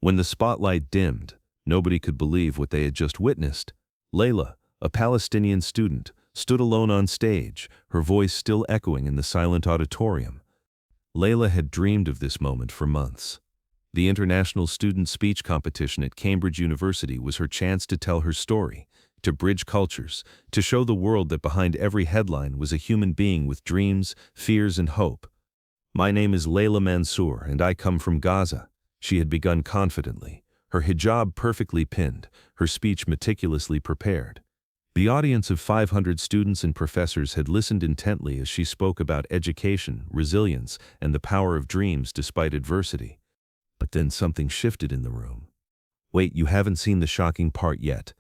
When the spotlight dimmed, nobody could believe what they had just witnessed. Layla, a Palestinian student, stood alone on stage, her voice still echoing in the silent auditorium. Layla had dreamed of this moment for months. The International Student Speech Competition at Cambridge University was her chance to tell her story, to bridge cultures, to show the world that behind every headline was a human being with dreams, fears, and hope. "My name is Layla Mansour, and I come from Gaza," she had begun confidently, her hijab perfectly pinned, her speech meticulously prepared. The audience of 500 students and professors had listened intently as she spoke about education, resilience, and the power of dreams despite adversity. But then something shifted in the room. Wait, you haven't seen the shocking part yet.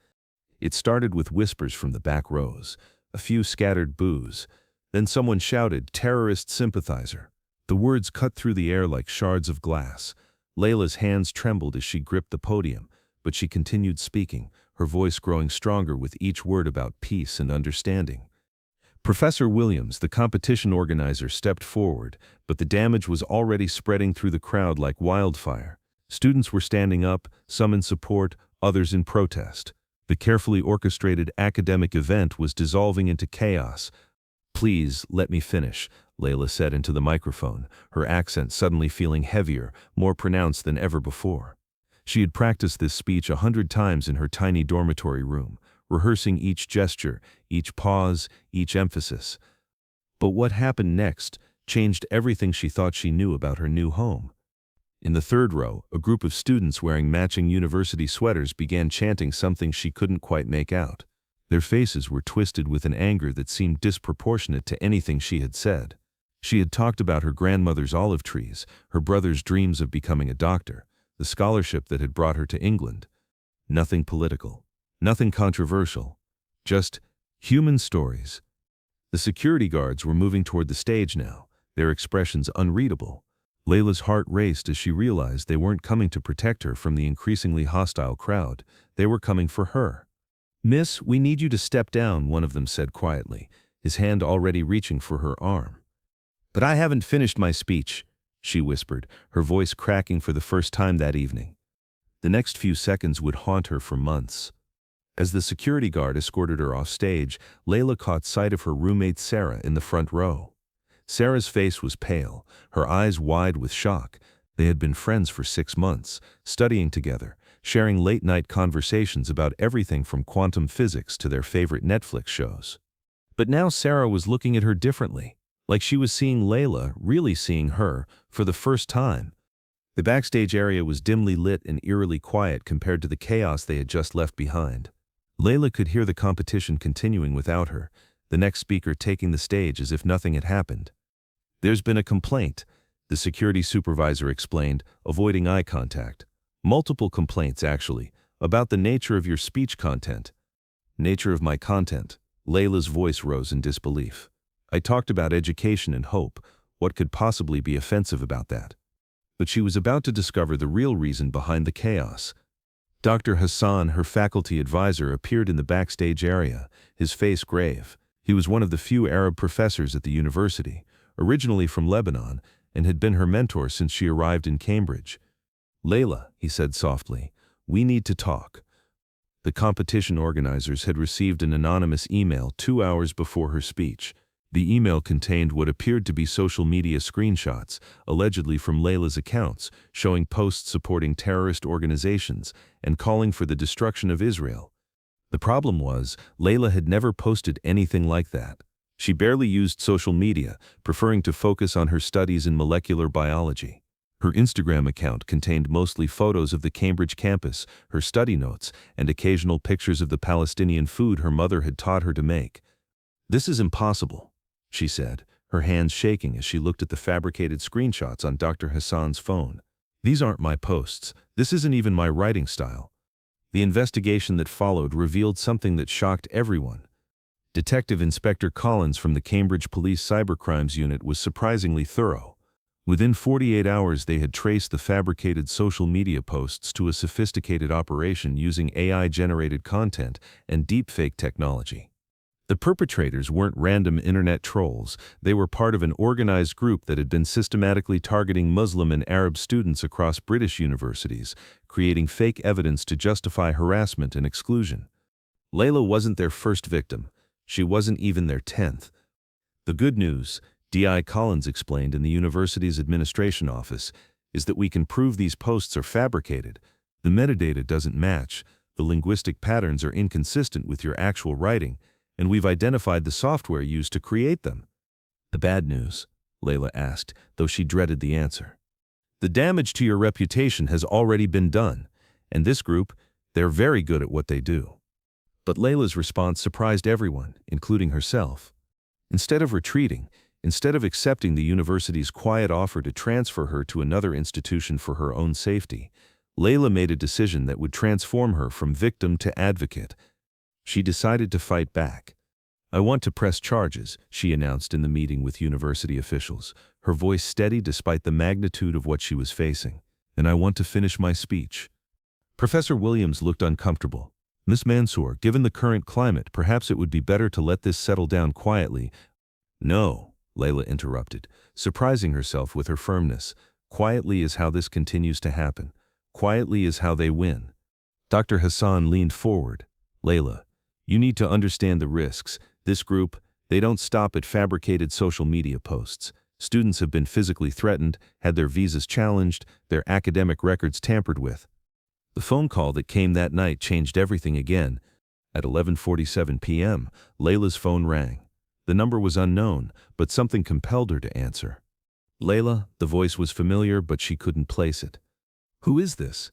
It started with whispers from the back rows, a few scattered boos. Then someone shouted, "Terrorist sympathizer." The words cut through the air like shards of glass. Layla's hands trembled as she gripped the podium, but she continued speaking, her voice growing stronger with each word about peace and understanding. Professor Williams, the competition organizer, stepped forward, but the damage was already spreading through the crowd like wildfire. Students were standing up, some in support, others in protest. The carefully orchestrated academic event was dissolving into chaos. "Please, let me finish," Layla said into the microphone, her accent suddenly feeling heavier, more pronounced than ever before. She had practiced this speech 100 times in her tiny dormitory room, rehearsing each gesture, each pause, each emphasis. But what happened next changed everything she thought she knew about her new home. In the third row, a group of students wearing matching university sweaters began chanting something she couldn't quite make out. Their faces were twisted with an anger that seemed disproportionate to anything she had said. She had talked about her grandmother's olive trees, her brother's dreams of becoming a doctor, the scholarship that had brought her to England. Nothing political. Nothing controversial, just human stories. The security guards were moving toward the stage now, their expressions unreadable. Layla's heart raced as she realized they weren't coming to protect her from the increasingly hostile crowd, they were coming for her. "Miss, we need you to step down," one of them said quietly, his hand already reaching for her arm. "But I haven't finished my speech," she whispered, her voice cracking for the first time that evening. The next few seconds would haunt her for months. As the security guard escorted her off stage, Layla caught sight of her roommate Sarah in the front row. Sarah's face was pale, her eyes wide with shock. They had been friends for 6 months, studying together, sharing late-night conversations about everything from quantum physics to their favorite Netflix shows. But now Sarah was looking at her differently, like she was seeing Layla, really seeing her, for the first time. The backstage area was dimly lit and eerily quiet compared to the chaos they had just left behind. Layla could hear the competition continuing without her, the next speaker taking the stage as if nothing had happened. "There's been a complaint," the security supervisor explained, avoiding eye contact. "Multiple complaints, actually, about the nature of your speech content." "Nature of my content?" Layla's voice rose in disbelief. "I talked about education and hope. What could possibly be offensive about that?" But she was about to discover the real reason behind the chaos. Dr. Hassan, her faculty advisor, appeared in the backstage area, his face grave. He was one of the few Arab professors at the university, originally from Lebanon, and had been her mentor since she arrived in Cambridge. "Layla," he said softly, "we need to talk." The competition organizers had received an anonymous email 2 hours before her speech. The email contained what appeared to be social media screenshots, allegedly from Layla's accounts, showing posts supporting terrorist organizations and calling for the destruction of Israel. The problem was, Layla had never posted anything like that. She barely used social media, preferring to focus on her studies in molecular biology. Her Instagram account contained mostly photos of the Cambridge campus, her study notes, and occasional pictures of the Palestinian food her mother had taught her to make. "This is impossible," she said, her hands shaking as she looked at the fabricated screenshots on Dr. Hassan's phone. "These aren't my posts. This isn't even my writing style." The investigation that followed revealed something that shocked everyone. Detective Inspector Collins from the Cambridge Police Cybercrimes Unit was surprisingly thorough. Within 48 hours they had traced the fabricated social media posts to a sophisticated operation using AI-generated content and deepfake technology. The perpetrators weren't random internet trolls. They were part of an organized group that had been systematically targeting Muslim and Arab students across British universities, creating fake evidence to justify harassment and exclusion. Layla wasn't their first victim. She wasn't even their 10th. The good news, D.I. Collins explained in the university's administration office, is that we can prove these posts are fabricated. The metadata doesn't match, the linguistic patterns are inconsistent with your actual writing, and we've identified the software used to create them. The bad news, Layla asked, though she dreaded the answer. The damage to your reputation has already been done, and this group, they're very good at what they do. But Layla's response surprised everyone, including herself. Instead of retreating, instead of accepting the university's quiet offer to transfer her to another institution for her own safety, Layla made a decision that would transform her from victim to advocate. She decided to fight back. "I want to press charges," she announced in the meeting with university officials, her voice steady despite the magnitude of what she was facing. "And I want to finish my speech." Professor Williams looked uncomfortable. "Miss Mansour, given the current climate, perhaps it would be better to let this settle down quietly." "No," Layla interrupted, surprising herself with her firmness. "Quietly is how this continues to happen. Quietly is how they win." Dr. Hassan leaned forward. "Layla, you need to understand the risks. This group, they don't stop at fabricated social media posts. Students have been physically threatened, had their visas challenged, their academic records tampered with." The phone call that came that night changed everything again. At 11:47 p.m., Layla's phone rang. The number was unknown, but something compelled her to answer. "Layla," the voice was familiar, but she couldn't place it. "Who is this?"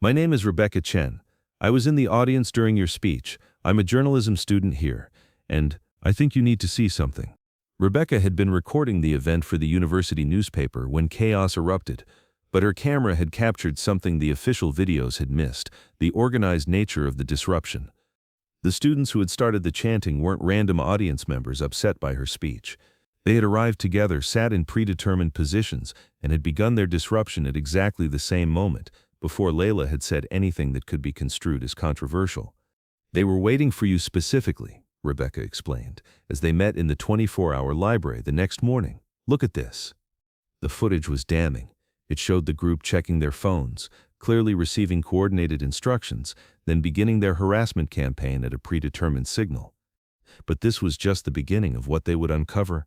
"My name is Rebecca Chen. I was in the audience during your speech. I'm a journalism student here, and I think you need to see something." Rebecca had been recording the event for the university newspaper when chaos erupted, but her camera had captured something the official videos had missed: the organized nature of the disruption. The students who had started the chanting weren't random audience members upset by her speech. They had arrived together, sat in predetermined positions, and had begun their disruption at exactly the same moment, before Layla had said anything that could be construed as controversial. "They were waiting for you specifically," Rebecca explained, as they met in the 24-hour library the next morning. "Look at this." The footage was damning. It showed the group checking their phones, clearly receiving coordinated instructions, then beginning their harassment campaign at a predetermined signal. But this was just the beginning of what they would uncover.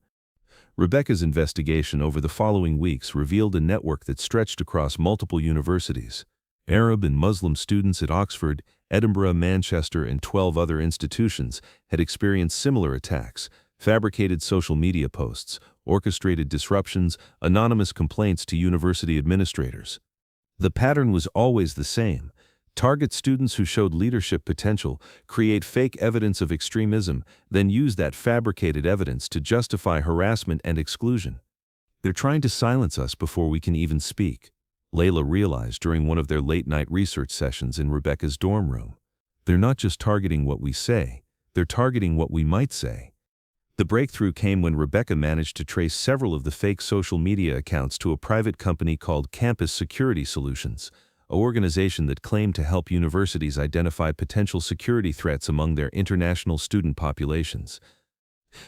Rebecca's investigation over the following weeks revealed a network that stretched across multiple universities. Arab and Muslim students at Oxford, Edinburgh, Manchester, and 12 other institutions had experienced similar attacks: fabricated social media posts, orchestrated disruptions, anonymous complaints to university administrators. The pattern was always the same: target students who showed leadership potential, create fake evidence of extremism, then use that fabricated evidence to justify harassment and exclusion. "They're trying to silence us before we can even speak," Layla realized during one of their late-night research sessions in Rebecca's dorm room. "They're not just targeting what we say, they're targeting what we might say." The breakthrough came when Rebecca managed to trace several of the fake social media accounts to a private company called Campus Security Solutions, an organization that claimed to help universities identify potential security threats among their international student populations.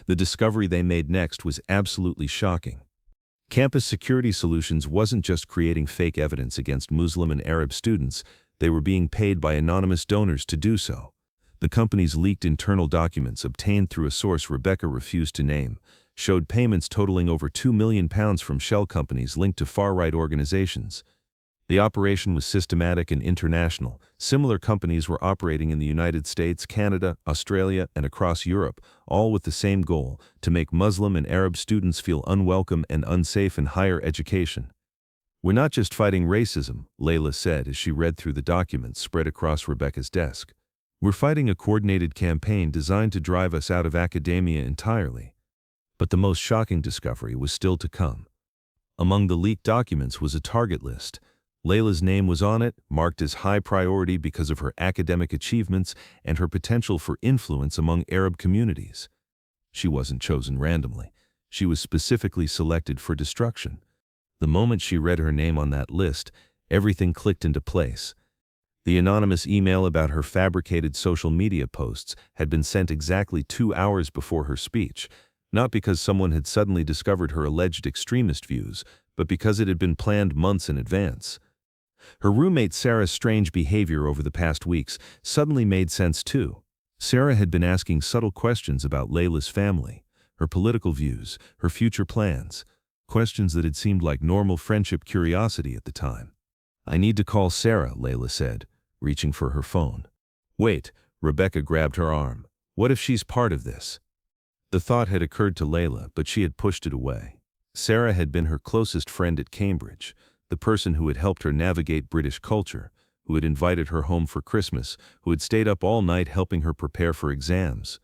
The discovery they made next was absolutely shocking. Campus Security Solutions wasn't just creating fake evidence against Muslim and Arab students, they were being paid by anonymous donors to do so. The company's leaked internal documents, obtained through a source Rebecca refused to name, showed payments totaling over £2 million from shell companies linked to far-right organizations. The operation was systematic and international. Similar companies were operating in the United States, Canada, Australia, and across Europe, all with the same goal: to make Muslim and Arab students feel unwelcome and unsafe in higher education. "We're not just fighting racism," Layla said as she read through the documents spread across Rebecca's desk. "We're fighting a coordinated campaign designed to drive us out of academia entirely." But the most shocking discovery was still to come. Among the leaked documents was a target list. Layla's name was on it, marked as high priority because of her academic achievements and her potential for influence among Arab communities. She wasn't chosen randomly. She was specifically selected for destruction. The moment she read her name on that list, everything clicked into place. The anonymous email about her fabricated social media posts had been sent exactly 2 hours before her speech, not because someone had suddenly discovered her alleged extremist views, but because it had been planned months in advance. Her roommate Sarah's strange behavior over the past weeks suddenly made sense too. Sarah had been asking subtle questions about Layla's family, her political views, her future plans, questions that had seemed like normal friendship curiosity at the time. "I need to call Sarah," Layla said, reaching for her phone. "Wait," Rebecca grabbed her arm. "What if she's part of this?" The thought had occurred to Layla, but she had pushed it away. Sarah had been her closest friend at Cambridge, the person who had helped her navigate British culture, who had invited her home for Christmas, who had stayed up all night helping her prepare for exams.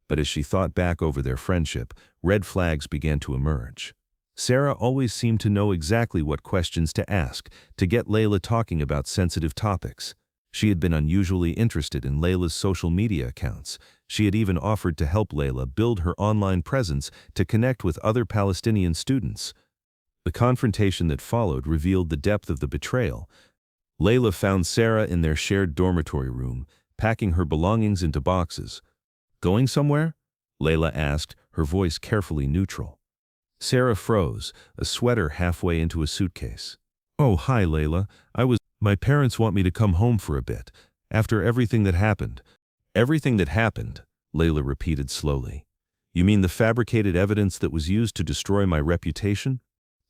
But as she thought back over their friendship, red flags began to emerge. Sarah always seemed to know exactly what questions to ask to get Layla talking about sensitive topics. She had been unusually interested in Layla's social media accounts. She had even offered to help Layla build her online presence to connect with other Palestinian students. The confrontation that followed revealed the depth of the betrayal. Layla found Sarah in their shared dormitory room, packing her belongings into boxes. "Going somewhere?" Layla asked, her voice carefully neutral. Sarah froze, a sweater halfway into a suitcase. "Oh, hi, Layla. My parents want me to come home for a bit, after everything that happened." "Everything that happened," Layla repeated slowly. "You mean the fabricated evidence that was used to destroy my reputation?"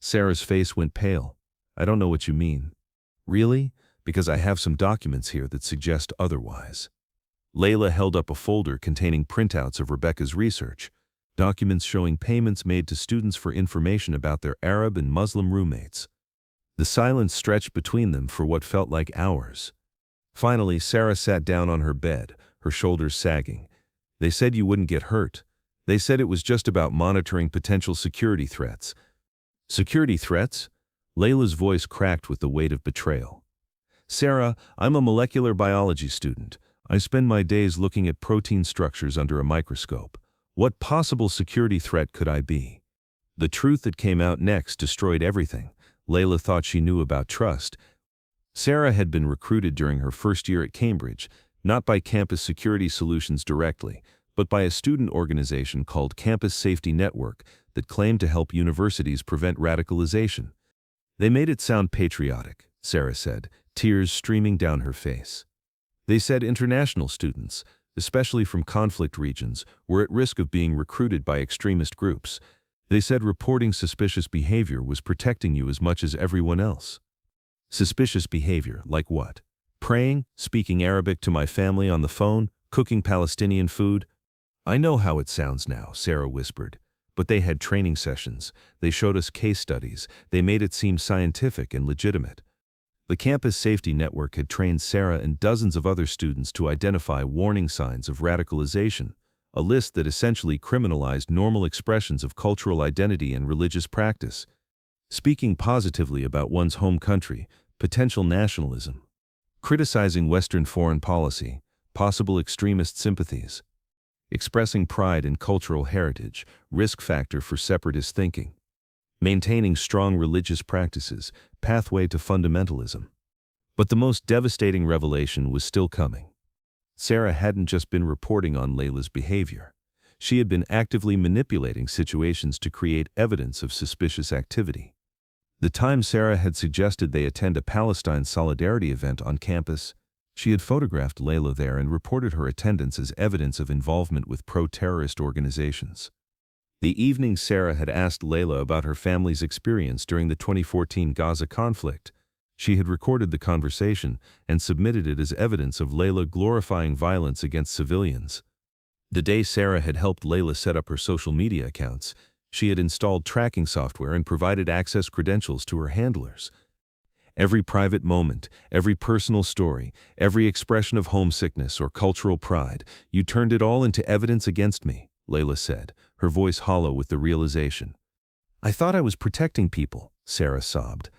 Sarah's face went pale. "I don't know what you mean." "Really? Because I have some documents here that suggest otherwise." Layla held up a folder containing printouts of Rebecca's research, documents showing payments made to students for information about their Arab and Muslim roommates. The silence stretched between them for what felt like hours. Finally, Sarah sat down on her bed, her shoulders sagging. "They said you wouldn't get hurt. They said it was just about monitoring potential security threats." "Security threats?" Layla's voice cracked with the weight of betrayal. "Sarah, I'm a molecular biology student. I spend my days looking at protein structures under a microscope. What possible security threat could I be?" The truth that came out next destroyed everything. Layla thought she knew about trust. Sarah had been recruited during her first year at Cambridge, not by Campus Security Solutions directly, but by a student organization called Campus Safety Network that claimed to help universities prevent radicalization. "They made it sound patriotic," Sarah said, tears streaming down her face. "They said international students, especially from conflict regions, were at risk of being recruited by extremist groups. They said reporting suspicious behavior was protecting you as much as everyone else." Suspicious behavior, like what? Praying, speaking Arabic to my family on the phone, cooking Palestinian food? "I know how it sounds now," Sarah whispered. "But they had training sessions, they showed us case studies, they made it seem scientific and legitimate." The Campus Safety Network had trained Sarah and dozens of other students to identify warning signs of radicalization, a list that essentially criminalized normal expressions of cultural identity and religious practice. Speaking positively about one's home country, potential nationalism. Criticizing Western foreign policy, possible extremist sympathies. Expressing pride in cultural heritage, risk factor for separatist thinking. Maintaining strong religious practices, pathway to fundamentalism. But the most devastating revelation was still coming. Sarah hadn't just been reporting on Layla's behavior. She had been actively manipulating situations to create evidence of suspicious activity. The time Sarah had suggested they attend a Palestine solidarity event on campus, she had photographed Layla there and reported her attendance as evidence of involvement with pro-terrorist organizations. The evening Sarah had asked Layla about her family's experience during the 2014 Gaza conflict. She had recorded the conversation and submitted it as evidence of Layla glorifying violence against civilians. The day Sarah had helped Layla set up her social media accounts, she had installed tracking software and provided access credentials to her handlers. Every private moment, every personal story, every expression of homesickness or cultural pride, you turned it all into evidence against me, Layla said, her voice hollow with the realization. "I thought I was protecting people," Sarah sobbed.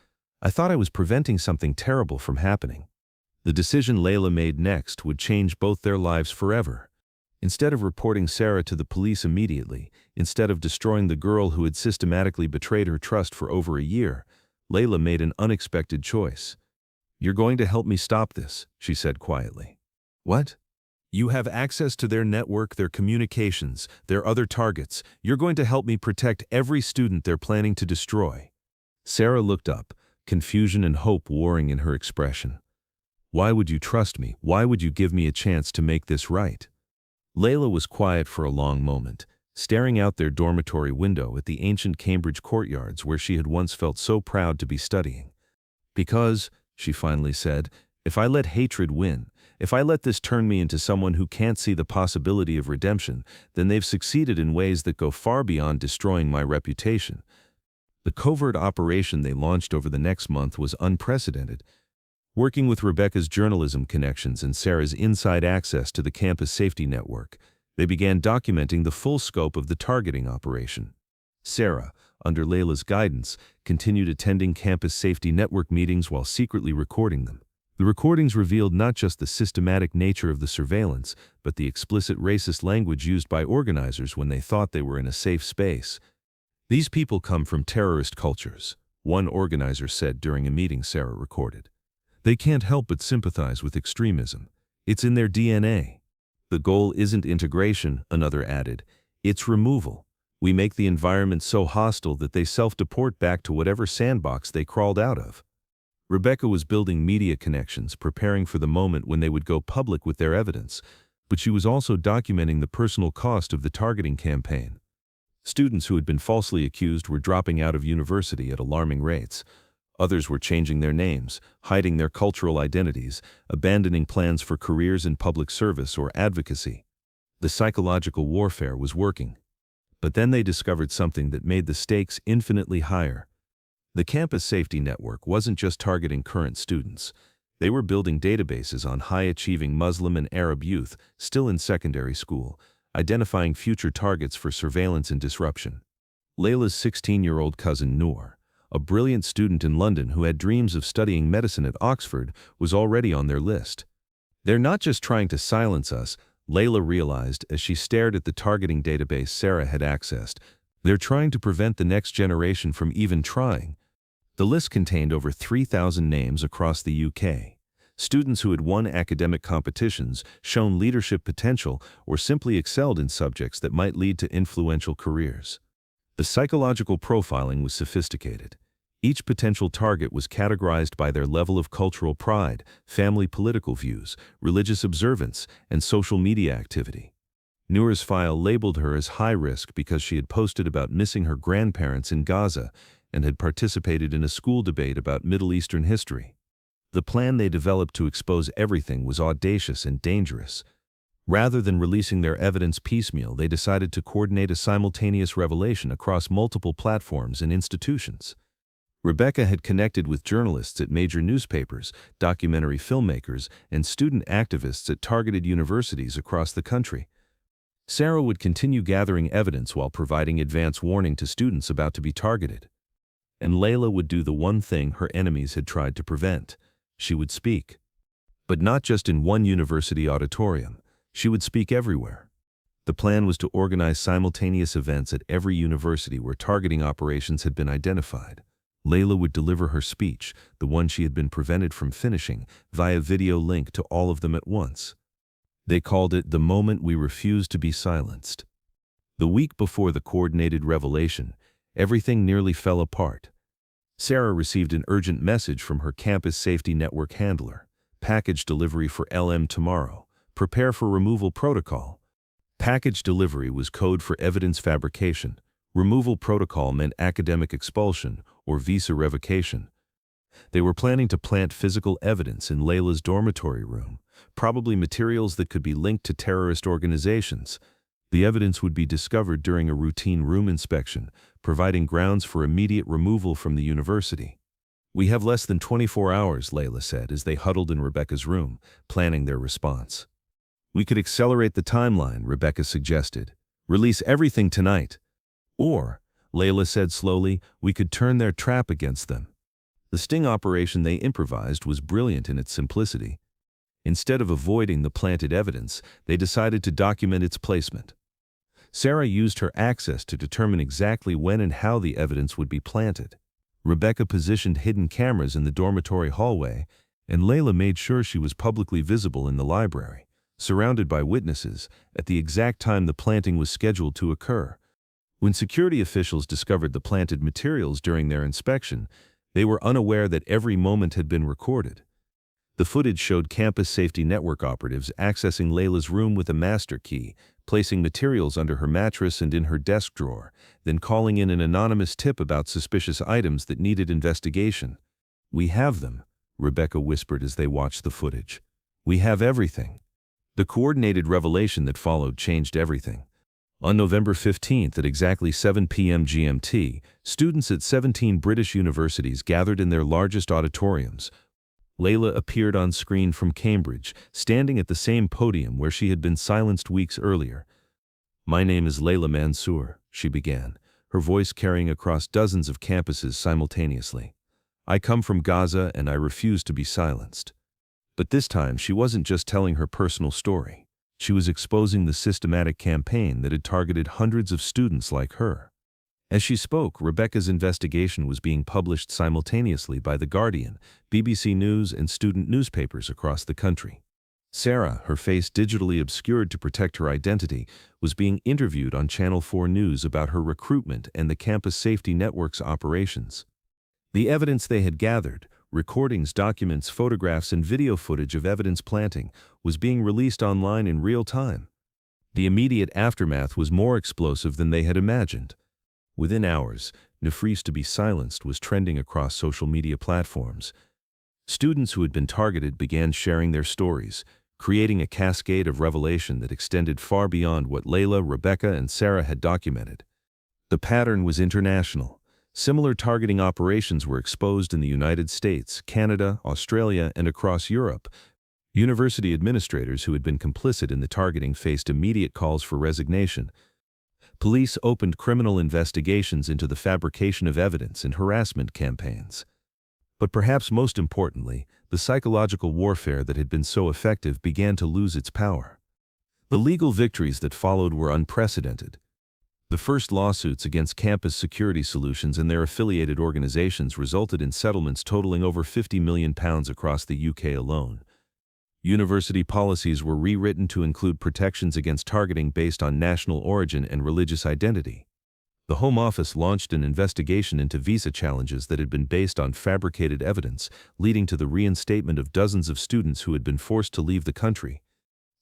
"I thought I was preventing something terrible from happening." The decision Layla made next would change both their lives forever. Instead of reporting Sarah to the police immediately, instead of destroying the girl who had systematically betrayed her trust for over a year, Layla made an unexpected choice. "You're going to help me stop this," she said quietly. "What?" "You have access to their network, their communications, their other targets. You're going to help me protect every student they're planning to destroy." Sarah looked up, confusion and hope warring in her expression. "Why would you trust me? Why would you give me a chance to make this right?" Layla was quiet for a long moment, staring out their dormitory window at the ancient Cambridge courtyards where she had once felt so proud to be studying. "Because," she finally said, "if I let hatred win, if I let this turn me into someone who can't see the possibility of redemption, then they've succeeded in ways that go far beyond destroying my reputation." The covert operation they launched over the next month was unprecedented. Working with Rebecca's journalism connections and Sarah's inside access to the campus safety network, they began documenting the full scope of the targeting operation. Sarah, under Layla's guidance, continued attending campus safety network meetings while secretly recording them. The recordings revealed not just the systematic nature of the surveillance, but the explicit racist language used by organizers when they thought they were in a safe space. "These people come from terrorist cultures," one organizer said during a meeting Sarah recorded. "They can't help but sympathize with extremism. It's in their DNA." "The goal isn't integration," another added. "It's removal. We make the environment so hostile that they self-deport back to whatever sandbox they crawled out of." Rebecca was building media connections, preparing for the moment when they would go public with their evidence, but she was also documenting the personal cost of the targeting campaign. Students who had been falsely accused were dropping out of university at alarming rates. Others were changing their names, hiding their cultural identities, abandoning plans for careers in public service or advocacy. The psychological warfare was working. But then they discovered something that made the stakes infinitely higher. The campus safety network wasn't just targeting current students. They were building databases on high-achieving Muslim and Arab youth still in secondary school, identifying future targets for surveillance and disruption. Layla's 16-year-old cousin Noor, a brilliant student in London who had dreams of studying medicine at Oxford, was already on their list. "They're not just trying to silence us," Layla realized as she stared at the targeting database Sarah had accessed. "They're trying to prevent the next generation from even trying." The list contained over 3,000 names across the UK. Students who had won academic competitions, shown leadership potential, or simply excelled in subjects that might lead to influential careers. The psychological profiling was sophisticated. Each potential target was categorized by their level of cultural pride, family political views, religious observance, and social media activity. Noor's file labeled her as high risk because she had posted about missing her grandparents in Gaza and had participated in a school debate about Middle Eastern history. The plan they developed to expose everything was audacious and dangerous. Rather than releasing their evidence piecemeal, they decided to coordinate a simultaneous revelation across multiple platforms and institutions. Rebecca had connected with journalists at major newspapers, documentary filmmakers, and student activists at targeted universities across the country. Sarah would continue gathering evidence while providing advance warning to students about to be targeted. And Layla would do the one thing her enemies had tried to prevent. She would speak. But not just in one university auditorium. She would speak everywhere. The plan was to organize simultaneous events at every university where targeting operations had been identified. Layla would deliver her speech, the one she had been prevented from finishing, via video link to all of them at once. They called it "The Moment We Refuse to Be Silenced." The week before the coordinated revelation, everything nearly fell apart. Sarah received an urgent message from her campus safety network handler. "Package delivery for LM tomorrow. Prepare for removal protocol." Package delivery was code for evidence fabrication. Removal protocol meant academic expulsion or visa revocation. They were planning to plant physical evidence in Layla's dormitory room, probably materials that could be linked to terrorist organizations. The evidence would be discovered during a routine room inspection, providing grounds for immediate removal from the university. "We have less than 24 hours, Layla said as they huddled in Rebecca's room, planning their response. "We could accelerate the timeline," Rebecca suggested. "Release everything tonight. Or," Layla said slowly, "we could turn their trap against them." The sting operation they improvised was brilliant in its simplicity. Instead of avoiding the planted evidence, they decided to document its placement. Sarah used her access to determine exactly when and how the evidence would be planted. Rebecca positioned hidden cameras in the dormitory hallway, And Layla made sure she was publicly visible in the library, surrounded by witnesses, at the exact time the planting was scheduled to occur. When security officials discovered the planted materials during their inspection, they were unaware that every moment had been recorded. The footage showed campus safety network operatives accessing Layla's room with a master key, placing materials under her mattress and in her desk drawer, then calling in an anonymous tip about suspicious items that needed investigation. "We have them," Rebecca whispered as they watched the footage. "We have everything." The coordinated revelation that followed changed everything. On November 15th at exactly 7 p.m. GMT, students at 17 British universities gathered in their largest auditoriums. Layla appeared on screen from Cambridge, standing at the same podium where she had been silenced weeks earlier. "My name is Layla Mansour," she began, her voice carrying across dozens of campuses simultaneously. "I come from Gaza and I refuse to be silenced." But this time she wasn't just telling her personal story. She was exposing the systematic campaign that had targeted hundreds of students like her. As she spoke, Rebecca's investigation was being published simultaneously by The Guardian, BBC News, and student newspapers across the country. Sarah, her face digitally obscured to protect her identity, was being interviewed on Channel 4 News about her recruitment and the campus safety network's operations. The evidence they had gathered, recordings, documents, photographs, and video footage of evidence planting, was being released online in real time. The immediate aftermath was more explosive than they had imagined. Within hours, "Refuse to be silenced" was trending across social media platforms. Students who had been targeted began sharing their stories, creating a cascade of revelation that extended far beyond what Layla, Rebecca, and Sarah had documented. The pattern was international. Similar targeting operations were exposed in the United States, Canada, Australia, and across Europe. University administrators who had been complicit in the targeting faced immediate calls for resignation. Police opened criminal investigations into the fabrication of evidence and harassment campaigns. But perhaps most importantly, the psychological warfare that had been so effective began to lose its power. The legal victories that followed were unprecedented. The first lawsuits against Campus Security Solutions and their affiliated organizations resulted in settlements totaling over £50 million across the UK alone. University policies were rewritten to include protections against targeting based on national origin and religious identity. The Home Office launched an investigation into visa challenges that had been based on fabricated evidence, leading to the reinstatement of dozens of students who had been forced to leave the country.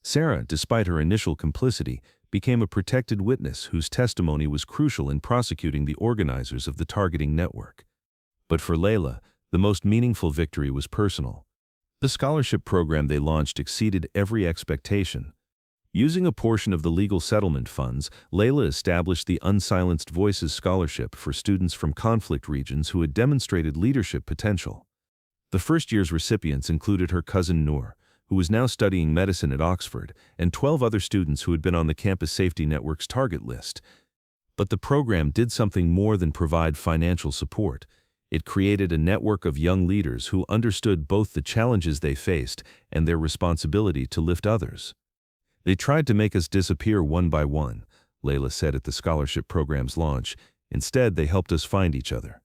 Sarah, despite her initial complicity, became a protected witness whose testimony was crucial in prosecuting the organizers of the targeting network. But for Layla, the most meaningful victory was personal. The scholarship program they launched exceeded every expectation. Using a portion of the legal settlement funds, Layla established the Unsilenced Voices Scholarship for students from conflict regions who had demonstrated leadership potential. The first year's recipients included her cousin Noor, who was now studying medicine at Oxford, and 12 other students who had been on the Campus Safety Network's target list. But the program did something more than provide financial support. It created a network of young leaders who understood both the challenges they faced and their responsibility to lift others. "They tried to make us disappear one by one," Layla said at the scholarship program's launch. "Instead, they helped us find each other."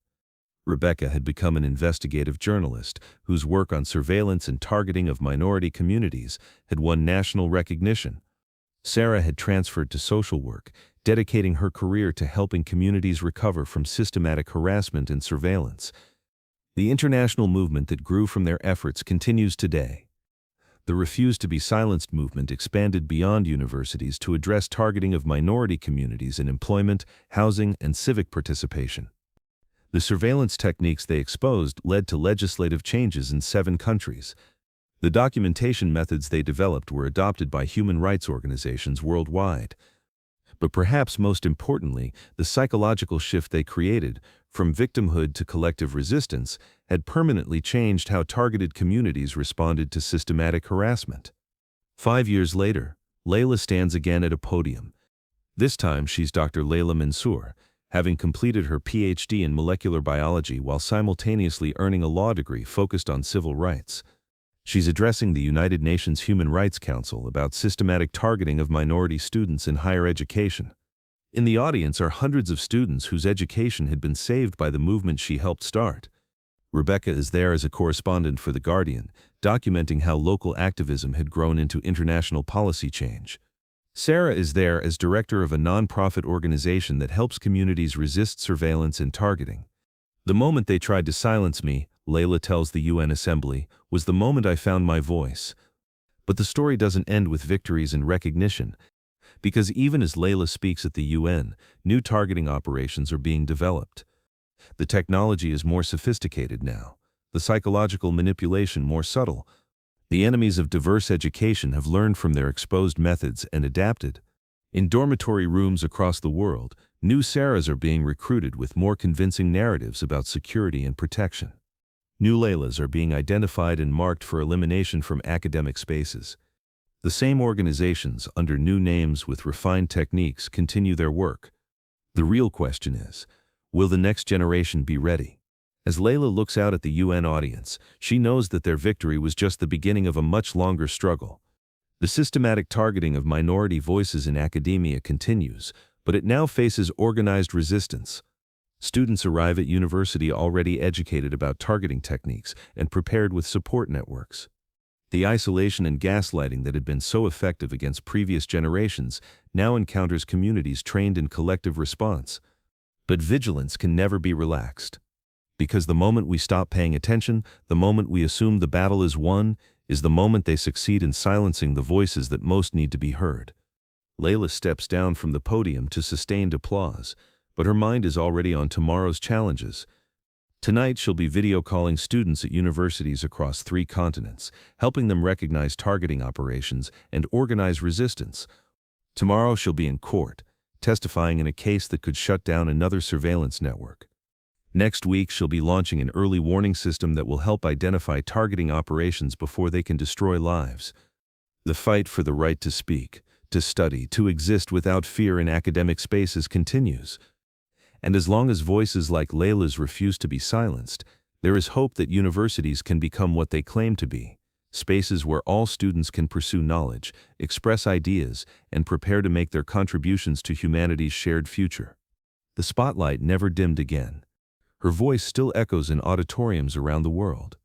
Rebecca had become an investigative journalist whose work on surveillance and targeting of minority communities had won national recognition. Sarah had transferred to social work, dedicating her career to helping communities recover from systematic harassment and surveillance. The international movement that grew from their efforts continues today. The Refuse to be Silenced movement expanded beyond universities to address targeting of minority communities in employment, housing, and civic participation. The surveillance techniques they exposed led to legislative changes in 7 countries. The documentation methods they developed were adopted by human rights organizations worldwide. But perhaps most importantly, the psychological shift they created, from victimhood to collective resistance, had permanently changed how targeted communities responded to systematic harassment. 5 years later, Layla stands again at a podium. This time she's Dr. Layla Mansour, having completed her PhD in molecular biology while simultaneously earning a law degree focused on civil rights. She's addressing the United Nations Human Rights Council about systematic targeting of minority students in higher education. In the audience are hundreds of students whose education had been saved by the movement she helped start. Rebecca is there as a correspondent for The Guardian, documenting how local activism had grown into international policy change. Sarah is there as director of a nonprofit organization that helps communities resist surveillance and targeting. The moment they tried to silence me, Layla tells the UN Assembly, was the moment I found my voice. But the story doesn't end with victories and recognition, because even as Layla speaks at the UN, new targeting operations are being developed. The technology is more sophisticated now, the psychological manipulation more subtle. The enemies of diverse education have learned from their exposed methods and adapted. In dormitory rooms across the world, new Sarahs are being recruited with more convincing narratives about security and protection. New Laylas are being identified and marked for elimination from academic spaces. The same organizations, under new names with refined techniques, continue their work. The real question is, will the next generation be ready? As Layla looks out at the UN audience, she knows that their victory was just the beginning of a much longer struggle. The systematic targeting of minority voices in academia continues, but it now faces organized resistance. Students arrive at university already educated about targeting techniques and prepared with support networks. The isolation and gaslighting that had been so effective against previous generations now encounters communities trained in collective response. But vigilance can never be relaxed. Because the moment we stop paying attention, the moment we assume the battle is won, is the moment they succeed in silencing the voices that most need to be heard. Layla steps down from the podium to sustained applause, but her mind is already on tomorrow's challenges. Tonight she'll be video calling students at universities across 3 continents, helping them recognize targeting operations and organize resistance. Tomorrow she'll be in court, testifying in a case that could shut down another surveillance network. Next week, she'll be launching an early warning system that will help identify targeting operations before they can destroy lives. The fight for the right to speak, to study, to exist without fear in academic spaces continues. And as long as voices like Layla's refuse to be silenced, there is hope that universities can become what they claim to be, spaces where all students can pursue knowledge, express ideas, and prepare to make their contributions to humanity's shared future. The spotlight never dimmed again. Her voice still echoes in auditoriums around the world.